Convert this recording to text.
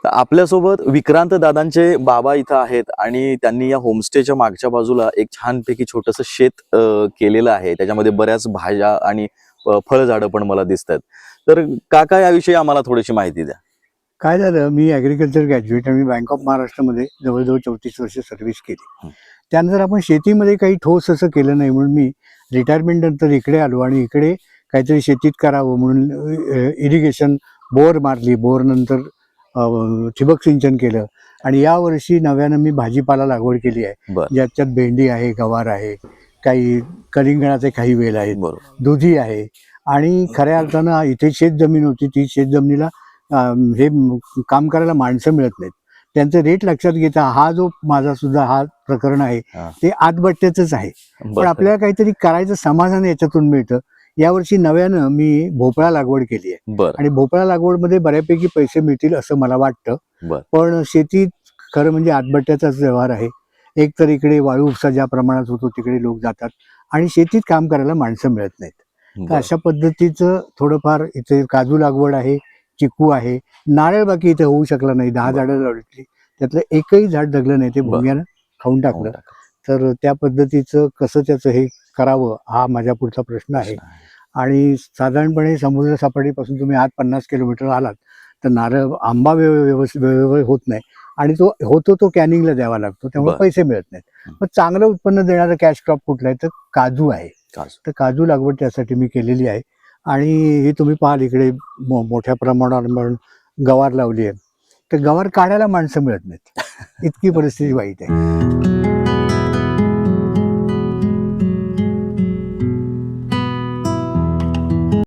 तर आपल्यासोबत विक्रांत दादांचे बाबा इथं आहेत आणि त्यांनी या होमस्टेच्या मागच्या बाजूला एक छानपैकी छोटंसं शेत केलेलं आहे. त्याच्यामध्ये बऱ्याच भाज्या आणि फळझाडं पण मला दिसतात. तर काका याविषयी आम्हाला थोडीशी माहिती द्या. काय झालं, मी ॲग्रिकल्चर ग्रॅज्युएट आणि बँक ऑफ महाराष्ट्रामध्ये जवळजवळ 34 वर्ष सर्व्हिस केली. हं. त्यानंतर आपण शेतीमध्ये काही ठोस असं केलं नाही, म्हणून मी रिटायरमेंट नंतर इकडे आलो आणि इकडे काहीतरी शेतीत करावं म्हणून इरिगेशन बोर मारली. बोर नंतर ठिबक सिंचन केलं आणि यावर्षी नव्यानं मी भाजीपाला लागवड केली आहे. बरं. ज्याच्यात भेंडी आहे, गवार आहे, काही कलिंगणाचे काही वेल आहेत, बरोबर. दुधी आहे. आणि खऱ्या अर्थानं इथे शेतजमीन होती, ती शेतजमिनीला हे काम करायला माणसं मिळत नाहीत. त्यांचे रेट लक्षात घेता हा जो माझा सुद्धा हा प्रकरण आहे हा. ते आतबट्ट्याचंच आहे. पण बरं. आपल्याला काहीतरी करायचं समाधान याच्यातून मिळतं. यावर्षी नव्यानं मी भोपळा लागवड केली आहे बरं. आणि भोपळा लागवडमध्ये बऱ्यापैकी पैसे मिळतील असं मला वाटतं. बरं. पण शेतीत खरं म्हणजे आतबट्ट्याचाच व्यवहार आहे. एक तर इकडे वाळू उपसा ज्या प्रमाणात होतो तिकडे लोक जातात आणि शेतीत काम करायला माणसं मिळत नाहीत. तर बरं. अशा पद्धतीचं थोडंफार इथे काजू लागवड आहे, चिकू आहे, नारळ बाकी इथे होऊ शकला नाही. 10 झाडं लावली, त्यातलं एकही झाड जगलं नाही, ते भोंग्यानं खाऊन टाकलं. तर त्या पद्धतीचं कसं त्याचं हे करावं हा माझ्या पुढचा प्रश्न आहे. आणि साधारणपणे समुद्र सपाटीपासून तुम्ही आत 50 किलोमीटर आलात तर नारळ आंबा व्यवस्थित वेळेवर होत नाही आणि तो होतो तो कॅनिंगला द्यावा लागतो, त्यामुळे बरं. पैसे मिळत नाहीत. मग चांगलं उत्पन्न देणारं कॅश क्रॉप कुठलं आहे तर काजू आहे. तर काजू लागवड त्यासाठी मी केलेली आहे आणि हे तुम्ही पाहाल इकडे मोठ्या प्रमाणावर म्हणून गवार लावली आहे. तर गवार काढायला माणसं मिळत नाहीत, इतकी परिस्थिती वाईट आहे.